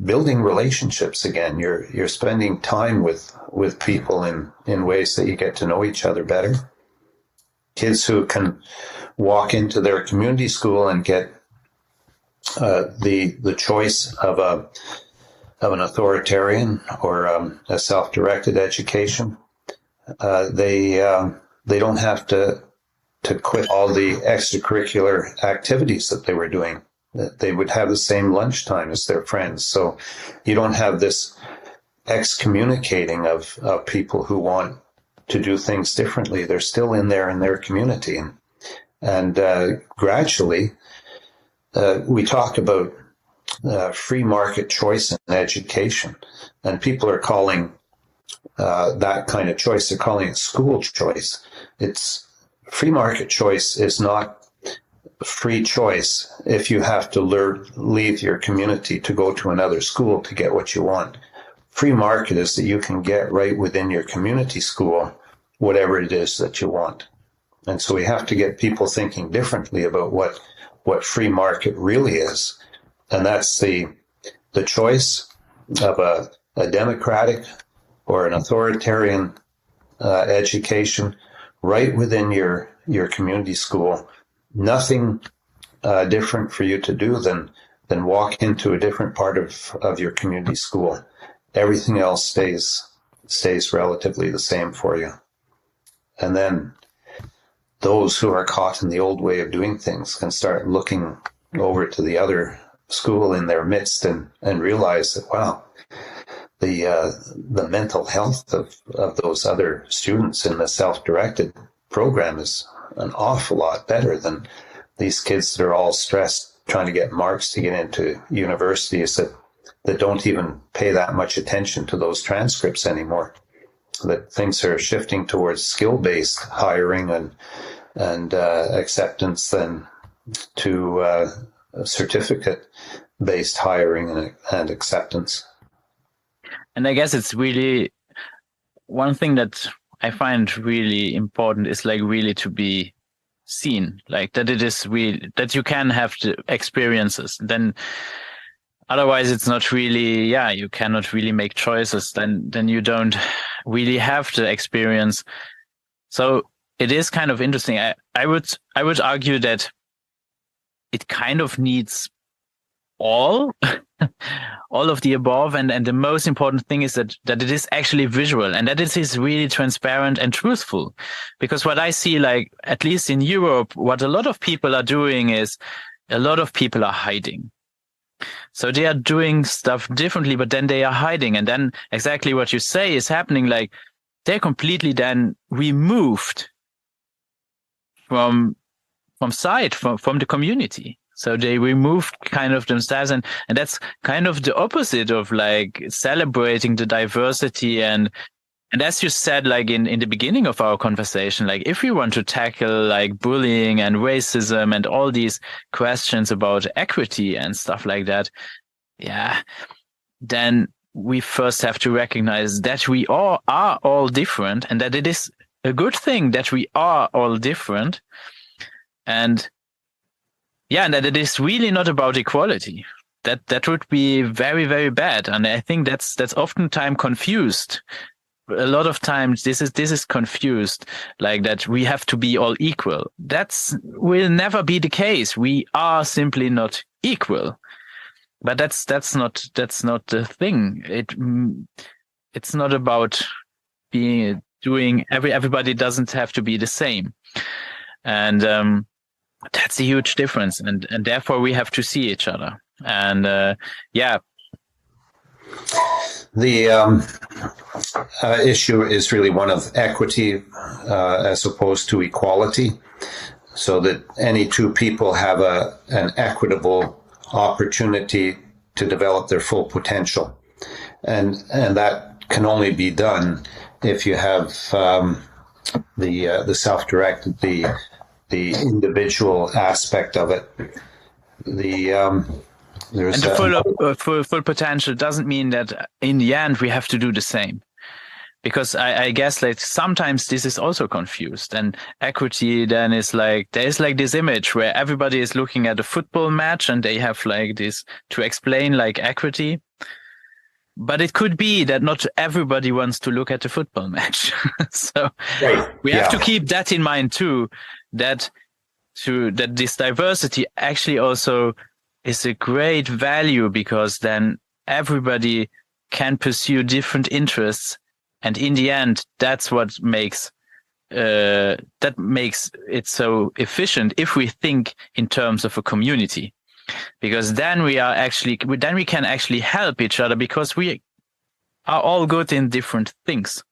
building relationships again. You're spending time with people in ways that you get to know each other better. Kids who can walk into their community school and get the choice of an authoritarian or a self-directed education. They don't have to quit all the extracurricular activities that they were doing. They would have the same lunchtime as their friends. So you don't have this excommunicating of people who want to do things differently. They're still in their community. And gradually, we talk about free market choice in education, and people are calling that kind of choice, they're calling it school choice. It's free market choice is not free choice if you have to leave your community to go to another school to get what you want. Free market is that you can get right within your community school whatever it is that you want. And so we have to get people thinking differently about what free market really is. And that's the choice of a democratic or an authoritarian education right within your community school nothing different for you to do than walk into a different part of your community school. Everything else stays relatively the same for you. And then those who are caught in the old way of doing things can start looking over to the other school in their midst and realize that, wow, the mental health of those other students in the self-directed program is an awful lot better than these kids that are all stressed trying to get marks to get into universities that don't even pay that much attention to those transcripts anymore. That things are shifting towards skill-based hiring and acceptance than to certificate-based hiring and acceptance. And I guess it's really one thing that I find really important is like really to be seen, like that it is really that you can have the experiences. Then otherwise it's not really, you cannot really make choices. Then you don't really have the experience. So it is kind of interesting. I would argue that it kind of needs all of the above, and the most important thing is that it is actually visual and that it is really transparent and truthful. Because what I see, like at least in Europe, what a lot of people are doing is a lot of people are hiding. So they are doing stuff differently, but then they are hiding, and then exactly what you say is happening. Like they're completely then removed from the community. So they removed kind of themselves, and that's kind of the opposite of like celebrating the diversity. And as you said, like in the beginning of our conversation, like if we want to tackle like bullying and racism and all these questions about equity and stuff like that, then we first have to recognize that we all are all different, and that it is a good thing that we are all different. And and that it is really not about equality. That would be very, very bad. And I think that's oftentimes confused. A lot of times this is confused, like that we have to be all equal. That's will never be the case. We are simply not equal. But that's not the thing. It's not about doing everybody doesn't have to be the same. And that's a huge difference, and therefore we have to see each other. And the issue is really one of equity as opposed to equality, so that any two people have an equitable opportunity to develop their full potential, and that can only be done if you have the self-directed, the individual aspect of it. There's full potential doesn't mean that in the end we have to do the same, because I guess like sometimes this is also confused. And equity then is like there's like this image where everybody is looking at a football match and they have like this to explain like equity. But it could be that not everybody wants to look at the football match. So we have to keep that in mind too, that this diversity actually also is a great value, because then everybody can pursue different interests. And in the end, that's what makes it so efficient if we think in terms of a community. Because then we can actually help each other, because we are all good in different things.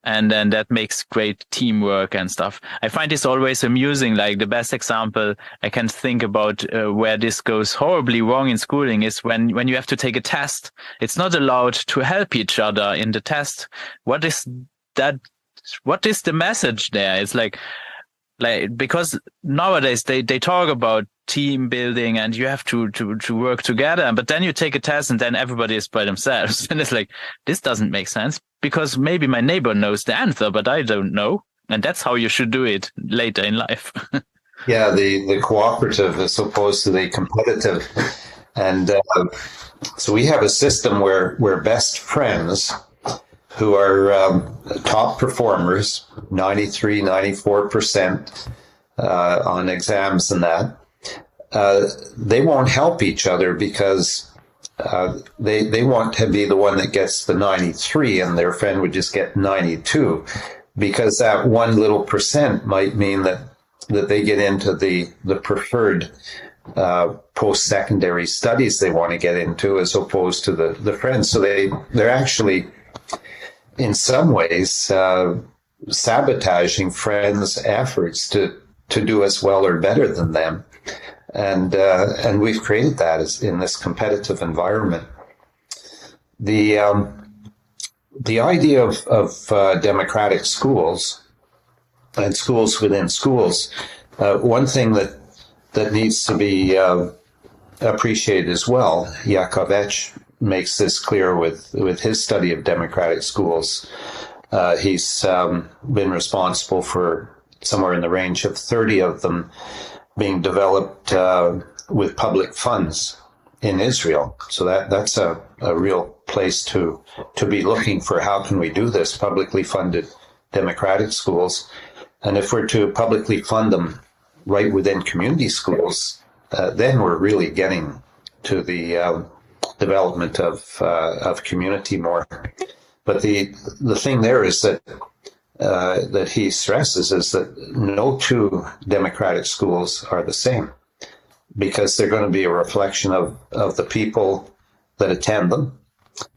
And then that makes great teamwork and stuff. I find this always amusing. Like the best example I can think about where this goes horribly wrong in schooling is when you have to take a test. It's not allowed to help each other in the test. What is that? What is the message there? It's like because nowadays they talk about team building and you have to work together, but then you take a test and then everybody is by themselves. And it's like, this doesn't make sense, because maybe my neighbor knows the answer, but I don't know. And that's how you should do it later in life. Yeah, the cooperative as opposed to the competitive. And so we have a system where best friends who are top performers, 93, 94%, on exams and that, they won't help each other because they want to be the one that gets the 93 and their friend would just get 92, because that one little percent might mean that they get into the preferred post-secondary studies they want to get into, as opposed to the friends. So they're actually, in some ways, sabotaging friends' efforts to do as well or better than them. And we've created that in this competitive environment. The idea of democratic schools and schools within schools, one thing that needs to be appreciated as well, Yakovech makes this clear with his study of democratic schools. He's been responsible for somewhere in the range of 30 of them being developed with public funds in Israel. So that's a real place to be looking for, how can we do this, publicly funded democratic schools. And if we're to publicly fund them right within community schools, then we're really getting to the development of community more. But the thing there is that he stresses is that no two democratic schools are the same, because they're going to be a reflection of the people that attend them,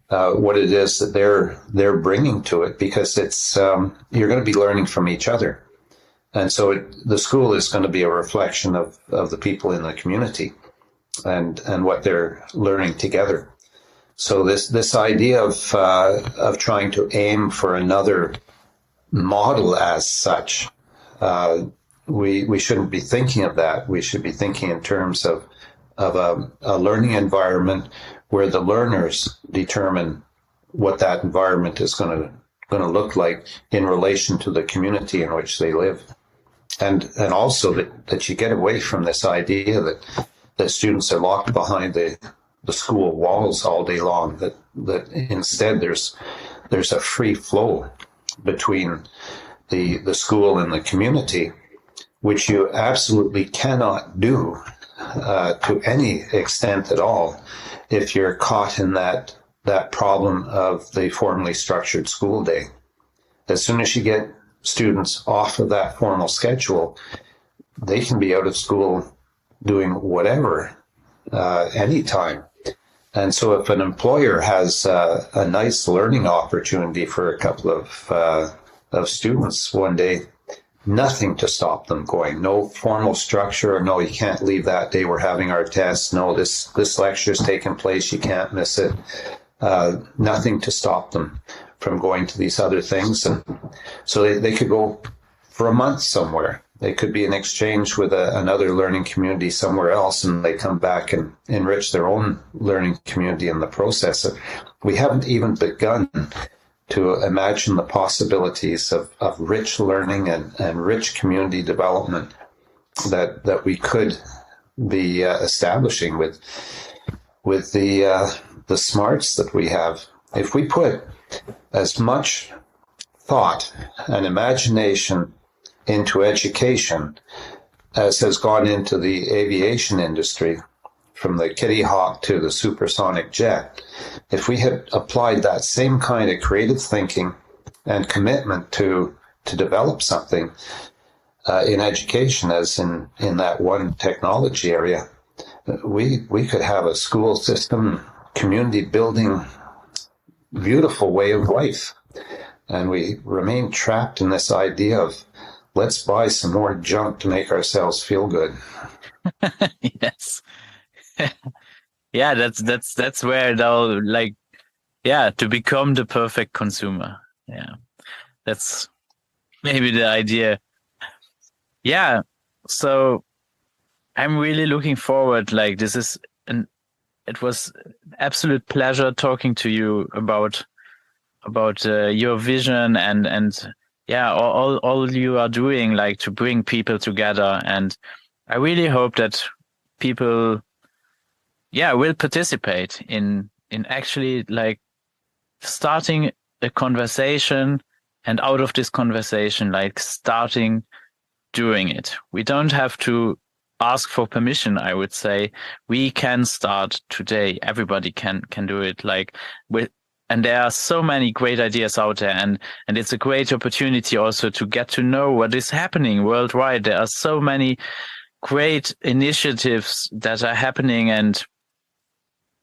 what it is that they're bringing to it, because it's you're going to be learning from each other. And so the school is going to be a reflection of the people in the community and what they're learning together. So this idea of trying to aim for another model as such, we shouldn't be thinking of that. We should be thinking in terms of a learning environment where the learners determine what that environment is going to look like in relation to the community in which they live. And also that you get away from this idea that students are locked behind the school walls all day long, that instead there's a free flow between the school and the community, which you absolutely cannot do to any extent at all if you're caught in that problem of the formally structured school day. As soon as you get students off of that formal schedule, they can be out of school doing whatever anytime. And so if an employer has a nice learning opportunity for a couple of students one day, nothing to stop them going. No formal structure, or no, you can't leave that day, we're having our tests. No, this lecture's taking place, you can't miss it. Nothing to stop them from going to these other things. And so they could go for a month somewhere. They could be in exchange with another learning community somewhere else, and they come back and enrich their own learning community in the process. We haven't even begun to imagine the possibilities of rich learning and rich community development that we could be establishing with the smarts that we have. If we put as much thought and imagination into education as has gone into the aviation industry, from the Kitty Hawk to the supersonic jet, if we had applied that same kind of creative thinking and commitment to develop something in education as in that one technology area, we could have a school system, community building, beautiful way of life. And we remain trapped in this idea of, let's buy some more junk to make ourselves feel good. Yes. Yeah, that's where they'll to become the perfect consumer. Yeah. That's maybe the idea. Yeah. So I'm really looking forward. It was absolute pleasure talking to you about your vision and all you are doing, to bring people together. And I really hope that people will participate in actually starting a conversation, and out of this conversation starting doing it. We don't have to ask for permission, I would say. We can start today. Everybody can do it. And there are so many great ideas out there, and it's a great opportunity also to get to know what is happening worldwide. There are so many great initiatives that are happening, and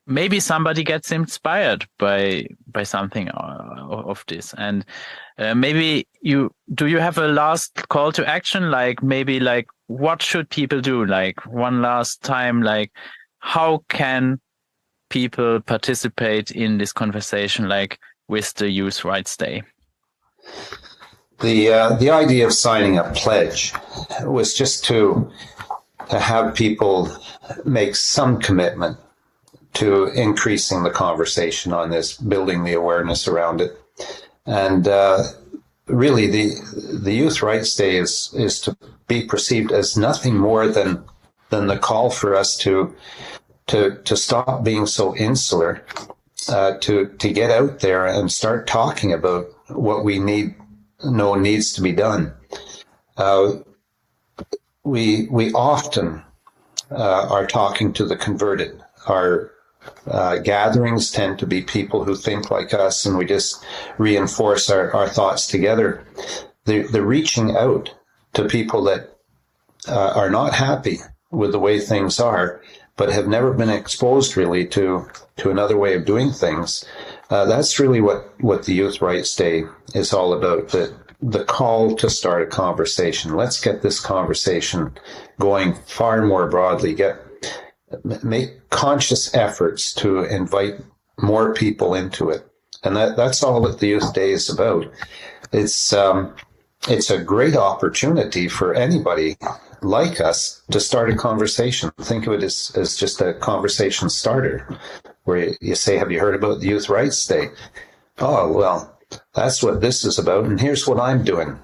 maybe somebody gets inspired by something of this. And maybe you have a last call to action, what should people do, one last time, how can people participate in this conversation, with the Youth Rights Day? The idea of signing a pledge was just to have people make some commitment to increasing the conversation on this, building the awareness around it. And really, the Youth Rights Day is to be perceived as nothing more than the call for us to stop being so insular, to get out there and start talking about what we know needs to be done. We often are talking to the converted. Our gatherings tend to be people who think like us, and we just reinforce our thoughts together. The reaching out to people that are not happy with the way things are, but have never been exposed really to another way of doing things. That's really what the Youth Rights Day is all about. The call to start a conversation. Let's get this conversation going far more broadly. Make conscious efforts to invite more people into it. And that's all that the Youth Day is about. It's a great opportunity for anybody like us to start a conversation. Think of it as just a conversation starter, where you say, have you heard about the Youth Rights Day? Oh, well, that's what this is about, and here's what I'm doing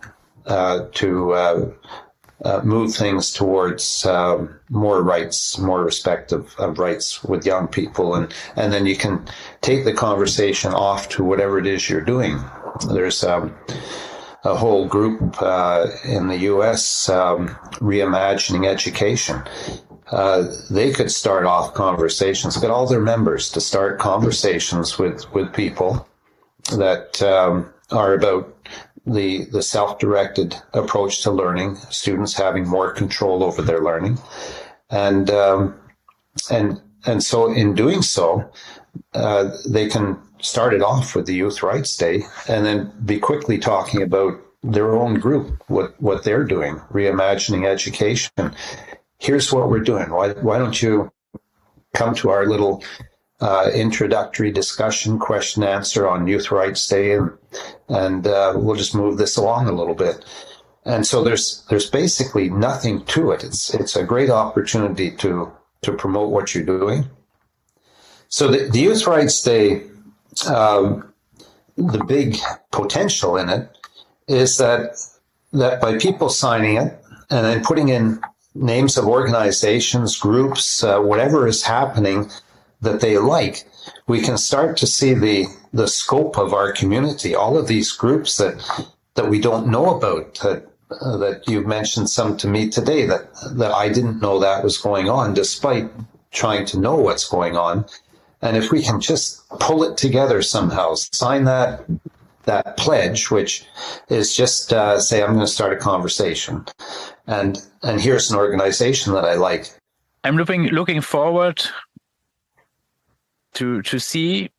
to move things towards more rights, more respect of rights with young people. And then you can take the conversation off to whatever it is you're doing. There's a whole group in the U.S., Reimagining Education. They could start off conversations, get all their members to start conversations with people that are about the self-directed approach to learning, students having more control over their learning. And so in doing so, they can start it off with the Youth Rights Day and then be quickly talking about their own group, what they're doing, reimagining education. Here's what we're doing. Why don't you come to our little introductory discussion, question answer on Youth Rights Day, and we'll just move this along a little bit. And so there's basically nothing to it. It's a great opportunity to promote what you're doing. So the Youth Rights Day, the big potential in it is that by people signing it and then putting in names of organizations, groups, whatever is happening that they like, we can start to see the scope of our community. All of these groups that we don't know about, that you've mentioned some to me today, that I didn't know that was going on, despite trying to know what's going on. And if we can just pull it together somehow, sign that pledge, which is just say, I'm going to start a conversation, and here's an organization that I like. I'm looking forward to see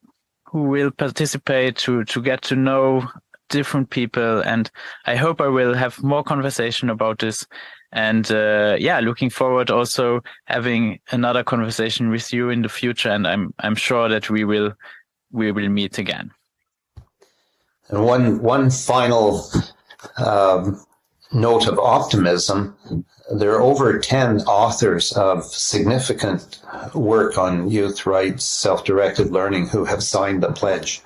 who will participate, to get to know different people, and I hope I will have more conversation about this. And looking forward also having another conversation with you in the future, and I'm sure that we will meet again. And one final note of optimism: there are over 10 authors of significant work on youth rights, self-directed learning, who have signed the pledge,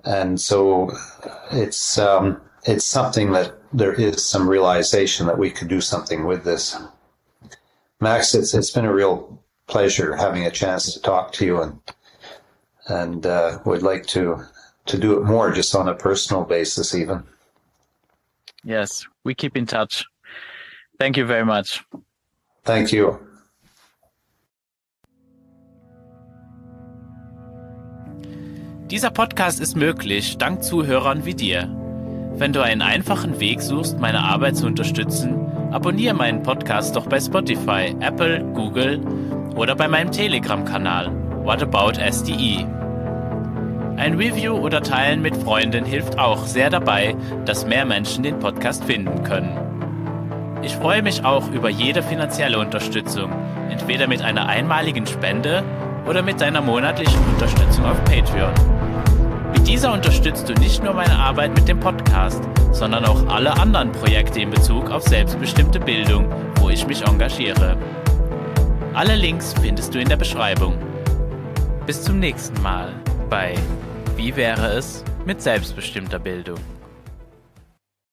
and so it's something that there is some realization that we could do something with this. Max, it's been a real pleasure having a chance to talk to you, and would like to do it more, just on a personal basis even. Yes, we keep in touch. Thank you very much. Thank you. Dieser Podcast ist möglich dank Zuhörern wie dir. Wenn du einen einfachen Weg suchst, meine Arbeit zu unterstützen, abonniere meinen Podcast doch bei Spotify, Apple, Google oder bei meinem Telegram-Kanal What About SDE. Ein Review oder Teilen mit Freunden hilft auch sehr dabei, dass mehr Menschen den Podcast finden können. Ich freue mich auch über jede finanzielle Unterstützung, entweder mit einer einmaligen Spende oder mit deiner monatlichen Unterstützung auf Patreon. Mit dieser unterstützt du nicht nur meine Arbeit mit dem Podcast, sondern auch alle anderen Projekte in Bezug auf selbstbestimmte Bildung, wo ich mich engagiere. Alle Links findest du in der Beschreibung. Bis zum nächsten Mal bei Wie wäre es mit selbstbestimmter Bildung?